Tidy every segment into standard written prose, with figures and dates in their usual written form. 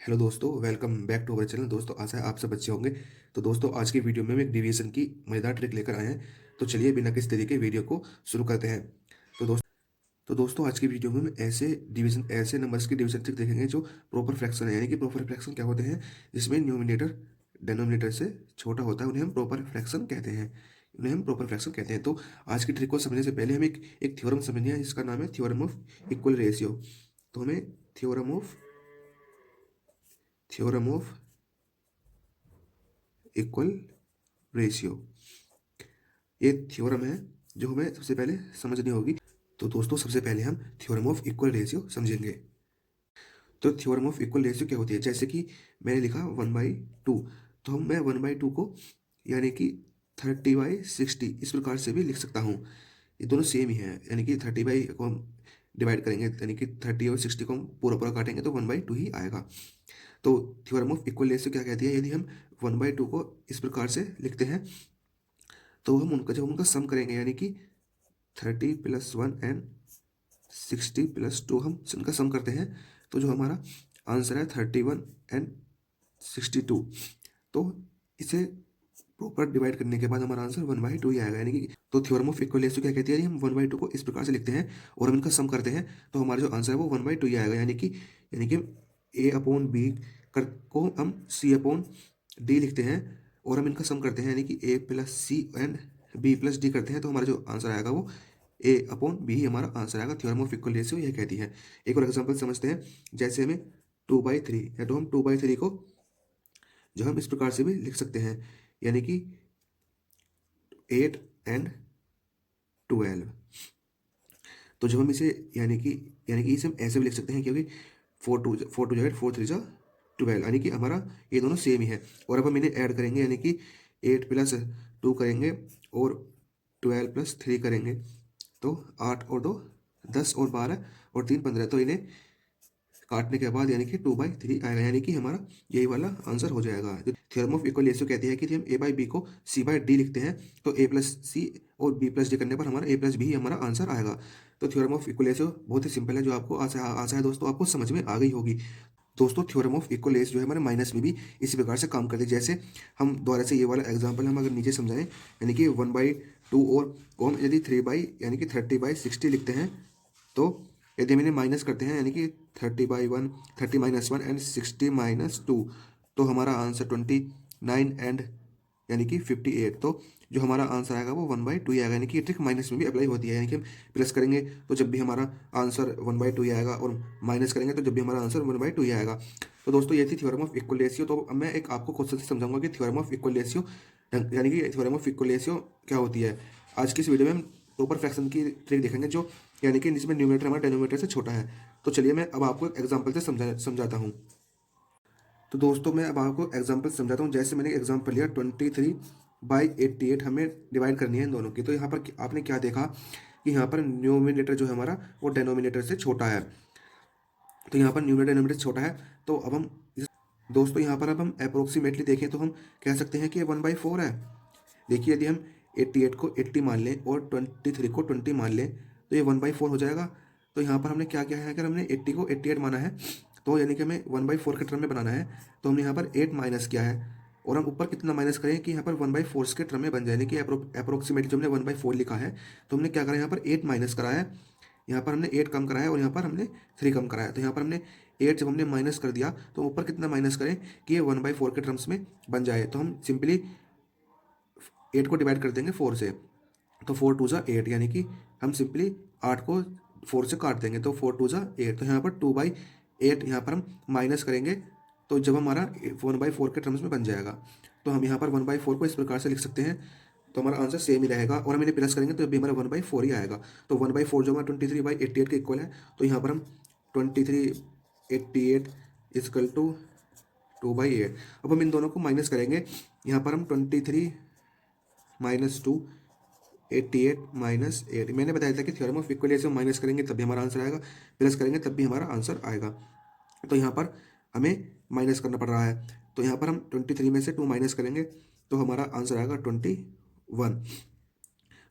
Hello दोस्तों, welcome back to our channel. दोस्तों, आशा है आप सब अच्छे होंगे। तो दोस्तों, आज की वीडियो में हम एक डिवीजन की मज़ेदार ट्रिक लेकर आए हैं। तो चलिए बिना किसी तरीके वीडियो को शुरू करते हैं। तो दोस्त तो दोस्तों, आज की वीडियो में हम ऐसे नंबर्स की डिवीजन ट्रिक देखेंगे जो प्रॉपर फ्रैक्शन है। यानी कि प्रॉपर फ्रैक्शन क्या होते हैं, जिसमें न्यूमिनेटर डिनोमिनेटर से छोटा होता है, उन्हें हम प्रॉपर फ्रैक्शन कहते हैं। तो आज की ट्रिक को समझने से पहले हम एक थ्योरम समझने हैं, जिसका नाम है थ्योरम ऑफ इक्वल रेशियो। तो हमें थ्योरम ऑफ इक्वल रेशियो, ये थ्योरम है जो हमें सबसे पहले समझनी होगी। तो दोस्तों, सबसे पहले हम थ्योरम ऑफ इक्वल रेशियो समझेंगे। तो थ्योरम ऑफ इक्वल रेशियो क्या होती है, जैसे कि मैंने लिखा 1/2। तो मैं 1/2 को यानी कि 30/60 इस प्रकार से भी लिख सकता हूँ। ये दोनों सेम ही है, यानी कि 30 को हम डिवाइड करेंगे, यानी कि 30 और 60 को हम पूरा पूरा काटेंगे तो 1/2 ही आएगा। तो थ्योरम ऑफ इक्वल रेशियो क्या कहती है, यदि हम 1/2 को इस प्रकार से लिखते हैं, तो जब उनका सम करेंगे, यानी कि 30+1 एंड 60+2, हम इनका सम करते हैं, तो जो हमारा आंसर है 31 एंड 62। तो इसे प्रॉपर डिवाइड करने के बाद हमारा आंसर 1/2 ही आएगा। यानी कि तो थ्योरम ऑफ इक्वल रेशियो क्या कहती है, यदि हम 1/2 को इस प्रकार से लिखते हैं और हम इनका सम करते हैं, तो हमारा जो आंसर है वो 1/2 ही आएगा। यानी कि A/B को हम C/D लिखते हैं और हम इनका सम करते हैं, यानी कि A+C एंड B+D करते हैं, तो हमारा जो आंसर आएगा वो A/B ही हमारा आंसर आएगा। थ्योरम ऑफ इक्वल रेशियो यह कहती है। एक और एग्जांपल समझते हैं, जैसे हमें 2/3 है, तो हम 2/3 को जो हम इस प्रकार से भी लिख सकते हैं, यानी कि 8 एंड 12। तो जब हम इसे यानी कि इसे हम ऐसे भी लिख सकते हैं, क्योंकि 4 टू जाए 4 3 जा 12, यानी कि हमारा ये दोनों सेम ही है। और अब हम इन्हें ऐड करेंगे, यानी कि 8+2 करेंगे और 12+3 करेंगे, तो 8 और 2 10 और 12 और 3 15। तो इन्हें काटने के बाद यानी कि 2/3 आएगा, यानी कि हमारा यही वाला आंसर हो जाएगा। थ्योरम ऑफ इक्वल रेशियो कहती है कि हम A/B को C/D लिखते हैं, तो A+C और B+D करने पर हमारा A+B ही हमारा आंसर आएगा। तो थ्योरम ऑफ इक्वल रेशियो बहुत ही सिंपल है, जो आपको आशा आशा है दोस्तों आपको समझ में आ गई होगी। दोस्तों, थ्योरम ऑफ इक्वल रेशियो जो है हमारे माइनस में भी इसी प्रकार से काम करती है। जैसे हम दोबारा से ये वाला एग्जांपल हम अगर नीचे समझाएं, यानी कि 1/2 और को हम यदि 30/60 लिखते हैं, तो यदि हम इन्हें माइनस करते हैं, यानी कि 30/1 30-1 एंड 60-2, तो हमारा आंसर 29 एंड यानी कि 58। तो जो हमारा आंसर आएगा वो 1/2 ही आएगा। यानी कि ये ट्रिक माइनस में भी अप्लाई होती है, यानी कि हम प्लस करेंगे तो जब भी हमारा आंसर 1/2 ही आएगा, और माइनस करेंगे तो जब भी हमारा आंसर 1/2 ही आएगा। तो दोस्तों, ये थी थ्योरम ऑफ इक्वल रेशियो। तो अब मैं एक आपको क्वेश्चन से समझाऊंगा कि थ्योरम ऑफ इक्वल रेशियो यानी कि थ्योरम ऑफ इक्वल रेशियो क्या होती है। आज की इस वीडियो में हम प्रॉपर फ्रैक्शन की ट्रिक देखेंगे, जो यानी कि जिसमें न्यूमरेटर हमारा डिनोमिनेटर से छोटा है। तो चलिए मैं अब आपको एग्जाम्पल से समझाता हूँ। तो दोस्तों, मैं अब आपको एग्जांपल समझाता हूँ। जैसे मैंने एग्जांपल लिया 23/88, हमें डिवाइड करनी है इन दोनों की। तो यहाँ पर आपने क्या देखा कि यहाँ पर न्यूमिनेटर जो है हमारा वो डिनोमिनेटर से छोटा है। तो यहाँ पर न्यूमरेटर डिनोमिनेटर से छोटा है, तो अब हम दोस्तों यहाँ पर अब हम अप्रोक्सीमेटली देखें तो हम कह सकते हैं कि ये 1/4 है। देखिए, यदि हम 88 को 80 मान लें और 23 को 20 मान लें, तो ये 1/4 हो जाएगा। तो यहाँ पर हमने क्या किया है, अगर हमने 80 को 88 माना है, तो यानी कि हमें 1/4 के टर्म में बनाना है, तो हमने यहाँ पर 8 माइनस किया है। और हम ऊपर कितना माइनस करें कि यहाँ पर 1/4 के टर्म में बन जाए, यानी कि अप्रोक्सीमेटली जो हमने 1/4 लिखा है, तो हमने क्या करा, यहाँ पर 8 माइनस करा है, यहाँ पर हमने 8 कम करा है और यहाँ पर हमने 3 कम करा है। तो यहाँ पर हमने 8 जब हमने माइनस कर दिया, तो ऊपर कितना माइनस करें कि ये 1/4 के टर्म्स में बन जाए। तो हम सिंपली 8 को डिवाइड कर देंगे 4 से, तो 4 2 जा 8, यानी कि हम सिंपली 8 को 4 से काट देंगे, तो 4 2 जा 8। तो यहाँ पर 2/8 यहाँ पर हम माइनस करेंगे, तो जब हमारा 1/4 के टर्म्स में बन जाएगा, तो हम यहाँ पर 1/4 को इस प्रकार से लिख सकते हैं, तो हमारा आंसर सेम ही रहेगा। और हम इन्हें प्लस करेंगे तो भी हमारा 1/4 ही आएगा। तो 1/4 जो हमारा 23/88 के इक्वल है, तो यहाँ पर हम 23/88 इजकल टू 2/8। अब हम इन दोनों को माइनस करेंगे, यहाँ पर हम 23-2 88-8। मैंने बताया था कि theorem of equal ratio minus करेंगे तब भी हमारा आंसर आएगा, प्लस करेंगे तब भी हमारा आंसर आएगा। तो यहाँ पर हमें माइनस करना पड़ रहा है, तो यहाँ पर हम 23 में से 2 माइनस करेंगे, तो हमारा आंसर आएगा 21।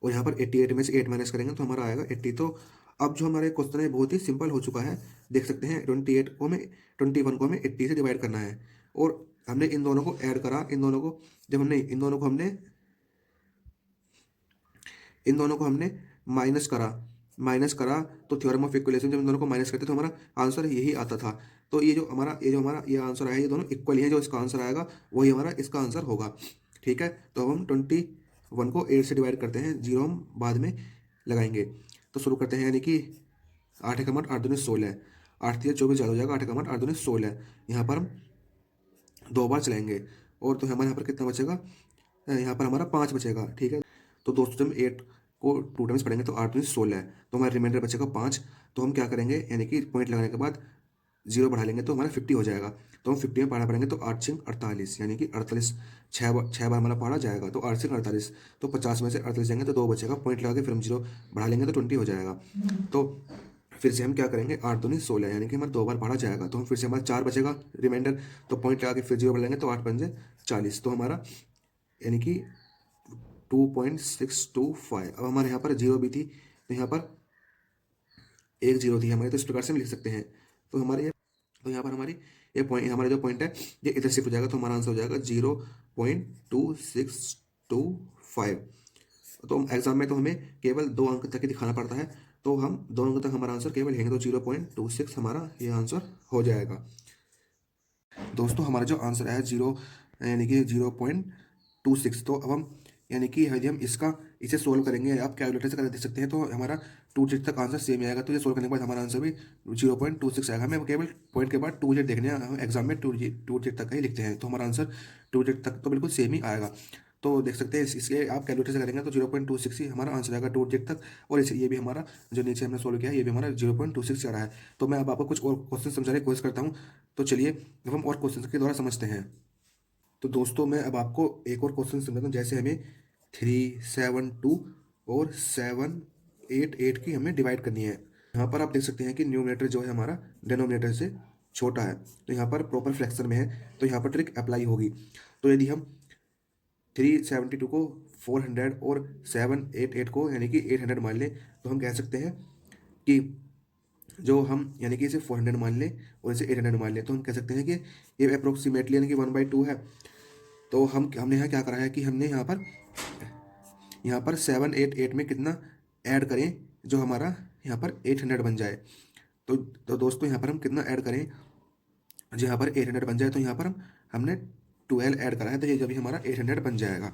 और यहाँ पर 88 में से 8 माइनस करेंगे तो हमारा आएगा 80। तो अब जो हमारे क्वेश्चन है बहुत ही सिंपल हो चुका है, देख सकते हैं 21 को हमें 80 से डिवाइड करना है, और हमने इन दोनों को ऐड करा, इन दोनों को जब हमने इन दोनों को हमने माइनस करा तो थ्योरम ऑफ इक्वलाइजेशन जब इन दोनों को माइनस करते तो हमारा आंसर यही आता था। तो ये आंसर आया, ये दोनों इक्वल ही है, जो इसका आंसर आएगा वही हमारा इसका आंसर होगा। ठीक है, तो अब हम 21 को 8 से डिवाइड करते हैं, जीरो हम बाद में लगाएंगे। तो शुरू करते हैं, यानी कि 8 एकम 8 दूनी 16, 8 3 24 ज़्यादा हो जाएगा, 8 एकम 8 दूनी 16। यहाँ पर हम 2 बार चलाएंगे, और तो हमारे यहाँ पर कितना बचेगा, यहाँ पर हमारा 5 बचेगा। ठीक है, तो दोस्तों जब हम 8 को 2 टाइम्स पढ़ेंगे तो 8 दूनी 16 है, तो हमारा रिमाइंडर बचेगा 5। तो हम क्या करेंगे, यानी कि पॉइंट लगाने के बाद जीरो बढ़ा लेंगे तो हमारा 50 हो जाएगा। तो हम 50 में पढ़ा पढ़ेंगे तो 8 6 48, यानी कि 48 छः बार हमारा पढ़ा जाएगा, तो 8 6 48, तो 50 में से 48 जाएंगे तो 2 बचेगा, पॉइंट लगा के फिर हम जीरो बढ़ा लेंगे तो 20 हो जाएगा। तो फिर से हम क्या करेंगे, 8 दूनी 16, यानी कि हमारा 2 बार पढ़ा जाएगा, तो हम फिर से हमारा 4 बचेगा रिमाइंडर, तो पॉइंट लगा के फिर जीरो बढ़ाएंगे तो 8 पंजे 40, तो हमारा यानी कि 2.625। अब हमारे यहाँ पर जीरो भी थी, तो यहाँ पर एक जीरो थी हमारी, तो इस प्रकार से हम लिख सकते हैं। तो यहाँ पर हमारी ये पॉइंट, हमारा जो पॉइंट है ये इधर शिफ्ट हो जाएगा, तो हमारा आंसर हो जाएगा 0.2625। तो एग्जाम में तो हमें केवल 2 अंक तक ही दिखाना पड़ता है, तो हम 2 अंक तक हमारा आंसर केवल लिखेंगे, तो 0.26 हमारा ये आंसर हो जाएगा। दोस्तों हमारा जो आंसर है यानी कि 0.26, तो अब हम यानी कि यदि हम इसे सोल्व करेंगे, आप कैलकुलेटर से कर दे सकते हैं, तो हमारा 2 जेड तक आंसर सेम आएगा। तो ये सोल्व करने के बाद हमारा आंसर भी 0.26 आएगा। हमें केवल पॉइंट के बाद 2 जेड देखने हैं, हम एग्जाम में 2 जेड तक का ही लिखते हैं, तो हमारा आंसर 2 जेड तक तो बिल्कुल सेम ही आएगा। तो देख सकते हैं इसके आप कैलकुलेटर से करेंगे तो 0.26 ही हमारा आंसर आएगा 2 जेड तक, और इसे ये भी हमारा जो नीचे हमने सोल्व किया है ये भी हमारा 0.26 आ रहा है। तो मैं अब आपको कुछ और क्वेश्चन समझाने की कोशिश करता हूँ, तो चलिए अब हम और क्वेश्चन के द्वारा समझते हैं। तो दोस्तों मैं अब आपको एक और क्वेश्चन समझाता हूँ, जैसे हमें 372 और 788 की हमें डिवाइड करनी है। यहाँ पर आप देख सकते हैं कि न्यूमरेटर जो है हमारा डिनोमिनेटर से छोटा है, तो यहाँ पर प्रॉपर फ्रैक्शन में है, तो यहाँ पर ट्रिक अप्लाई होगी। तो यदि हम 372 को 400 और 788 को यानी कि 800 मान लें, तो हम कह सकते हैं कि जो हम यानी कि इसे 400 मान लें और इसे 800 मान लें, तो हम कह सकते हैं कि ये अप्रोक्सीमेटली यानी कि 1/2 है। तो हमने यहाँ क्या करा है कि हमने यहाँ पर 788 में कितना ऐड करें जो हमारा यहाँ पर 800 बन जाए। तो दोस्तों यहाँ पर हम कितना ऐड करें जो यहाँ पर 800 बन जाए, तो यहाँ पर हमने 12 ऐड करा है, तो ये जब हमारा 800 बन जाएगा।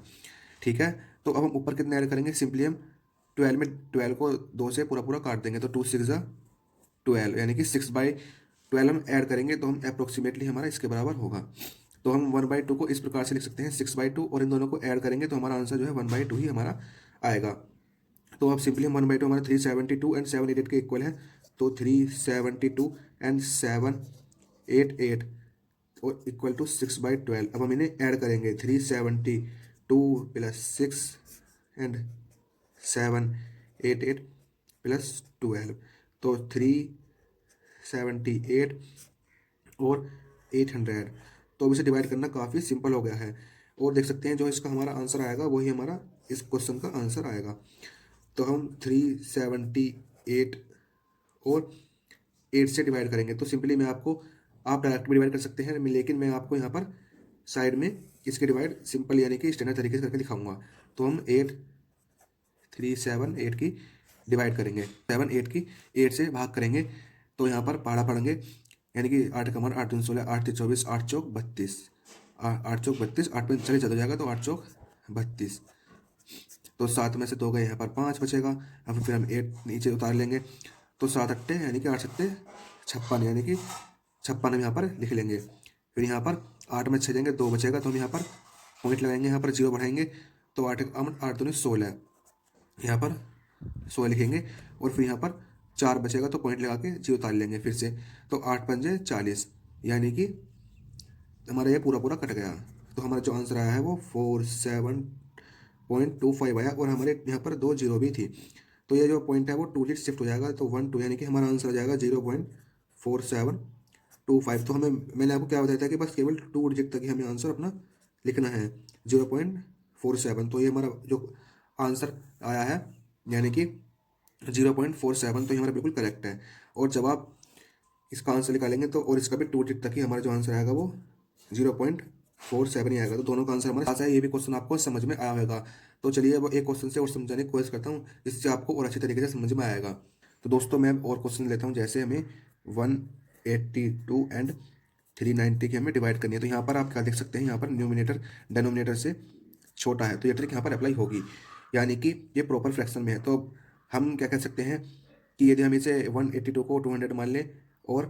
ठीक है, तो अब हम ऊपर कितना ऐड करेंगे, सिंपली हम 12 को 2 से पूरा पूरा काट देंगे, तो 2 6 12, यानी कि 6/12 हम ऐड करेंगे, तो हम अप्रोक्सीमेटली हमारा इसके बराबर होगा। तो हम 1/2 को इस प्रकार से लिख सकते हैं 6/2, और इन दोनों को ऐड करेंगे तो हमारा आंसर जो है 1/2 ही हमारा आएगा। तो अब सिंपली हम 1/2 हमारा 372 एंड 788 के इक्वल है, तो 372 एंड 788 और इक्वल टू 6/12। अब हम इन्हें ऐड करेंगे, 372 प्लस 6 एंड 788 प्लस 12, तो 378 और 800। तो अब इसे डिवाइड करना काफ़ी सिंपल हो गया है, और देख सकते हैं जो इसका हमारा आंसर आएगा वही हमारा इस क्वेश्चन का आंसर आएगा। तो हम 378 और 8 से डिवाइड करेंगे, तो सिंपली आप डायरेक्ट भी डिवाइड कर सकते हैं, लेकिन मैं आपको यहाँ पर साइड में इसके डिवाइड सिंपल यानी कि स्टैंडर्ड तरीके से करके दिखाऊंगा। तो हम 378 की डिवाइड करेंगे, 8 से भाग करेंगे, तो यहाँ पर पहाड़ा पढ़ेंगे, यानी कि 8 कमर 8 3 16 8 3 24 8 चौक 32, 8 चौक 32, 8 में चले ज़्यादा हो जाएगा तो 8 चौक 32, तो 7 में से 2 गए, यहाँ पर 5 बचेगा। अब फिर हम 8 नीचे उतार लेंगे, तो 7 अट्टे यानी कि 8 सत्ते 56, यानी कि 56 हम यहाँ पर लिख लेंगे। फिर यहाँ पर 8 में 6 देंगे, 2 बचेगा, तो हम यहाँ पर पॉइंट लगाएंगे, यहाँ पर 0 बढ़ाएंगे, तो 8 दूनी 16, यहाँ पर 16 लिखेंगे, और फिर यहाँ पर 4 बचेगा, तो पॉइंट लगा के 0 उतार लेंगे फिर से, तो 8 पंजे 40, यानी कि हमारा ये पूरा पूरा कट गया। तो हमारा जो आंसर आया है वो 47.25 आया, और हमारे यहाँ पर 2 जीरो भी थी, तो ये जो पॉइंट है वो 2 डिजिट शिफ्ट हो जाएगा, तो 1 2, यानी कि हमारा आंसर आ जाएगा 0.4725। तो मैंने आपको क्या बताया था कि बस केवल 2 डिजिट तक ही हमें आंसर अपना लिखना है, 0.47। तो ये हमारा जो आंसर आया है, यानी कि 0.47, तो ये हमारा बिल्कुल करेक्ट है। और जब आप इसका आंसर निकालेंगे तो और इसका भी 2 डिजिट तक ही हमारा जो आंसर आएगा वो 0.47 ही आएगा। तो दोनों का आंसर हमारे पास है। ये भी क्वेश्चन आपको समझ में आया होगा। तो चलिए अब एक क्वेश्चन से और समझाने की कोशिश करता हूँ, जिससे आपको और अच्छी तरीके से समझ में आएगा। तो दोस्तों मैं और क्वेश्चन लेता हूँ। जैसे हमें 182 एंड 390 की हमें डिवाइड करनी है। तो यहाँ पर आप क्या देख सकते हैं, यहाँ पर न्यूमिनेटर डेनोमिनेटर से छोटा है, तो ये ट्रिक यहाँ पर अप्लाई होगी, यानी कि ये प्रॉपर फ्रैक्शन में है। तो हम क्या कह सकते हैं कि यदि हम इसे 182 को 200 मान लें और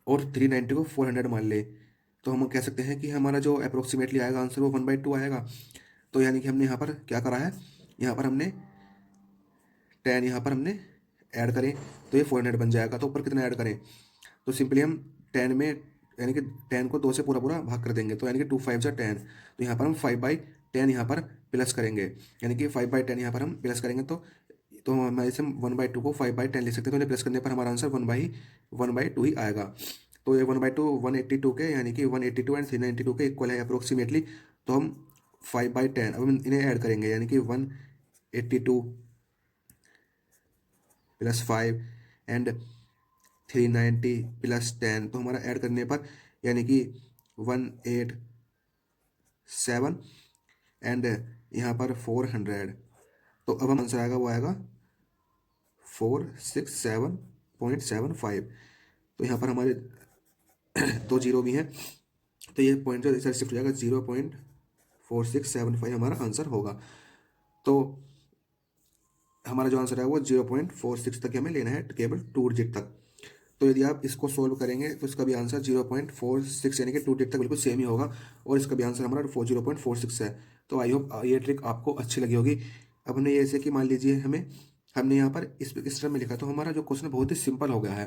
390 को 400 मान ले, तो हम कह सकते हैं कि हमारा जो अप्रोक्सीमेटली आएगा आंसर वो 1/2 आएगा। तो यानी कि हमने यहाँ पर क्या करा है, यहाँ पर हमने 10 यहाँ पर हमने ऐड करें तो ये 400 बन जाएगा। तो ऊपर कितना ऐड करें, तो सिंपली हम 10 में यानी कि 10 को 2 से पूरा पूरा भाग कर देंगे, तो यानी कि 2 5 जा 10। तो यहाँ पर हम 5/10 यहाँ पर प्लस करेंगे, यानी कि 5/10 यहाँ पर हम प्लस करेंगे। तो हमारे से 1/2 को 5/10 लिख सकते हैं। तो इन्हें प्लस करने पर हमारा आंसर 1/2 ही आएगा। तो ये 1/2 182 के, यानी कि 182 एंड 392 के इक्वल है अप्रोक्सीमेटली। तो हम 5/10 अब हम इन्हें ऐड करेंगे, यानी कि 182 प्लस 5 एंड 390 प्लस 10। तो हमारा ऐड करने पर यानी कि 187 एंड यहाँ पर 400। तो अब हम आंसर आएगा वो आएगा 467.75। तो यहाँ पर हमारे दो जीरो भी हैं, तो ये पॉइंट जो इधर शिफ्ट हो जाएगा, 0.4675 हमारा आंसर होगा। तो हमारा जो आंसर है वो 0.46 तक हमें लेना है, केवल 2 डिजिट तक। तो यदि आप इसको सोल्व करेंगे तो इसका भी आंसर 0.46 यानी कि 2 डिजिट तक बिल्कुल सेम ही होगा, और इसका भी आंसर हमारा 0.46 है। तो आई होप ये ट्रिक आपको अच्छी लगी होगी। अब हमने ऐसे कि मान लीजिए हमने यहाँ पर इस टर्म में लिखा, तो हमारा जो क्वेश्चन बहुत ही सिंपल हो गया है।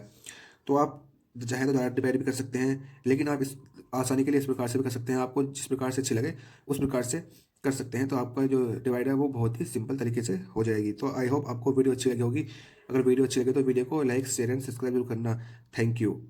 तो आप चाहे तो डायरेक्ट डिवाइड भी कर सकते हैं, लेकिन आप इस आसानी के लिए इस प्रकार से भी कर सकते हैं। आपको जिस प्रकार से अच्छी लगे उस प्रकार से कर सकते हैं। तो आपका जो डिवाइड है वो बहुत ही सिंपल तरीके से हो जाएगी। तो आई होप आपको वीडियो अच्छी लगी होगी। अगर वीडियो अच्छी लगे तो वीडियो को लाइक शेयर एंड सब्सक्राइब जरूर करना। Thank you.